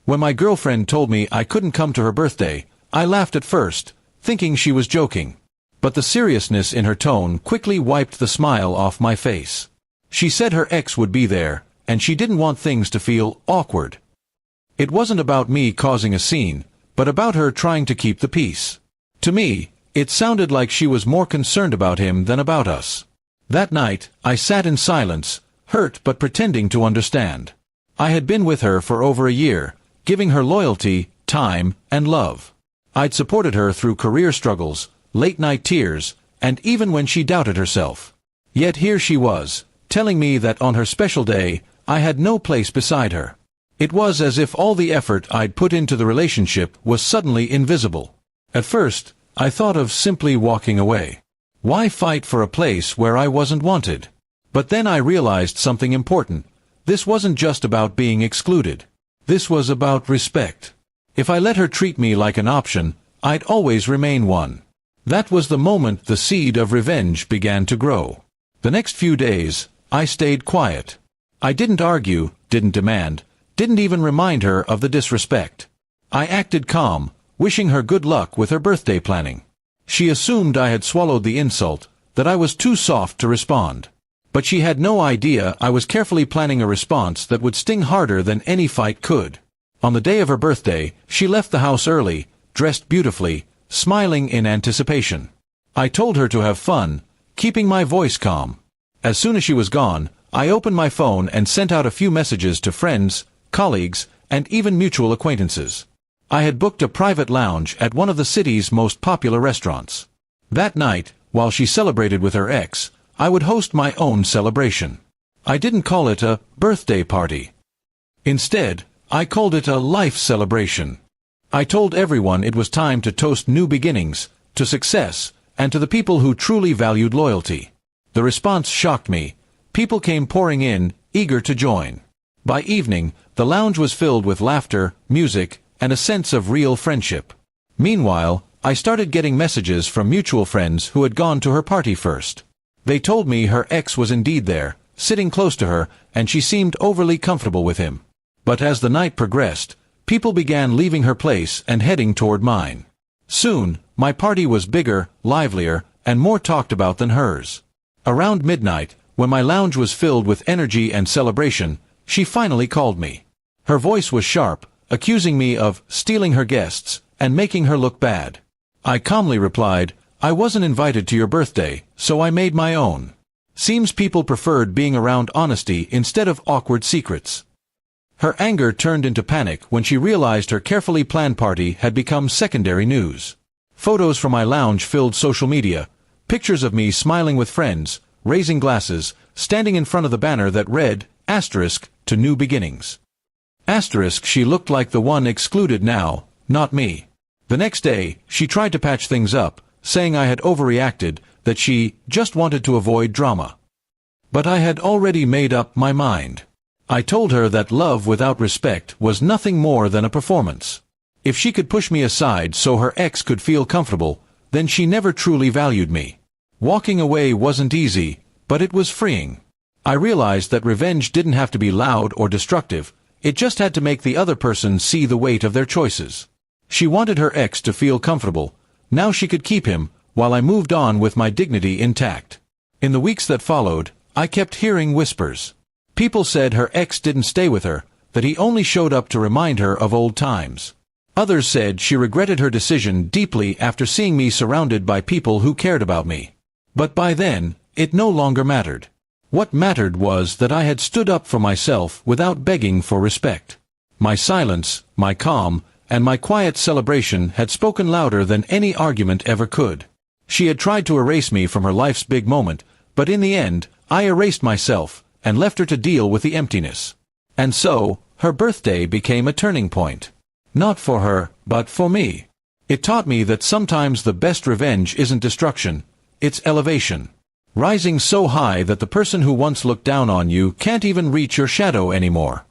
When my girlfriend told me I couldn't come to her birthday, I laughed at first, thinking she was joking. But the seriousness in her tone quickly wiped the smile off my face. She said her ex would be there, and she didn't want things to feel awkward. It wasn't about me causing a scene, but about her trying to keep the peace. To me, it sounded like she was more concerned about him than about us. That night, I sat in silence, hurt but pretending to understand. I had been with her for over a year, giving her loyalty, time, and love. I'd supported her through career struggles, late-night tears, and even when she doubted herself. Yet here she was, telling me that on her special day, I had no place beside her. It was as if all the effort I'd put into the relationship was suddenly invisible. At first, I thought of simply walking away. Why fight for a place where I wasn't wanted? But then I realized something important. This wasn't just about being excluded. This was about respect. If I let her treat me like an option, I'd always remain one. That was the moment the seed of revenge began to grow. The next few days, I stayed quiet. I didn't argue, didn't demand, didn't even remind her of the disrespect. I acted calm, wishing her good luck with her birthday planning. She assumed I had swallowed the insult, that I was too soft to respond. But she had no idea I was carefully planning a response that would sting harder than any fight could. On the day of her birthday, she left the house early, dressed beautifully, smiling in anticipation. I told her to have fun, keeping my voice calm. As soon as she was gone, I opened my phone and sent out a few messages to friends, colleagues, and even mutual acquaintances. I had booked a private lounge at one of the city's most popular restaurants. That night, while she celebrated with her ex, I would host my own celebration. I didn't call it a birthday party. Instead, I called it a life celebration. I told everyone it was time to toast new beginnings, to success, and to the people who truly valued loyalty. The response shocked me. People came pouring in, eager to join. By evening, the lounge was filled with laughter, music, and a sense of real friendship. Meanwhile, I started getting messages from mutual friends who had gone to her party first. They told me her ex was indeed there, sitting close to her, and she seemed overly comfortable with him. But as the night progressed, people began leaving her place and heading toward mine. Soon, my party was bigger, livelier, and more talked about than hers. Around midnight, when my lounge was filled with energy and celebration, she finally called me. Her voice was sharp, accusing me of stealing her guests and making her look bad. I calmly replied, "I wasn't invited to your birthday, so I made my own." Seems people preferred being around honesty instead of awkward secrets. Her anger turned into panic when she realized her carefully planned party had become secondary news. Photos from my lounge filled social media, pictures of me smiling with friends, raising glasses, standing in front of the banner that read, "Asterisk, to new beginnings." Asterisk, she looked like the one excluded now, not me. The next day, she tried to patch things up, saying I had overreacted, that she just wanted to avoid drama. But I had already made up my mind. I told her that love without respect was nothing more than a performance. If she could push me aside so her ex could feel comfortable, then she never truly valued me. Walking away wasn't easy, but it was freeing. I realized that revenge didn't have to be loud or destructive, it just had to make the other person see the weight of their choices. She wanted her ex to feel comfortable. Now she could keep him, while I moved on with my dignity intact. In the weeks that followed, I kept hearing whispers. People said her ex didn't stay with her, that he only showed up to remind her of old times. Others said she regretted her decision deeply after seeing me surrounded by people who cared about me. But by then, it no longer mattered. What mattered was that I had stood up for myself without begging for respect. My silence, my calm, and my quiet celebration had spoken louder than any argument ever could. She had tried to erase me from her life's big moment, but in the end, I erased myself, and left her to deal with the emptiness. And so, her birthday became a turning point. Not for her, but for me. It taught me that sometimes the best revenge isn't destruction, it's elevation. Rising so high that the person who once looked down on you can't even reach your shadow anymore.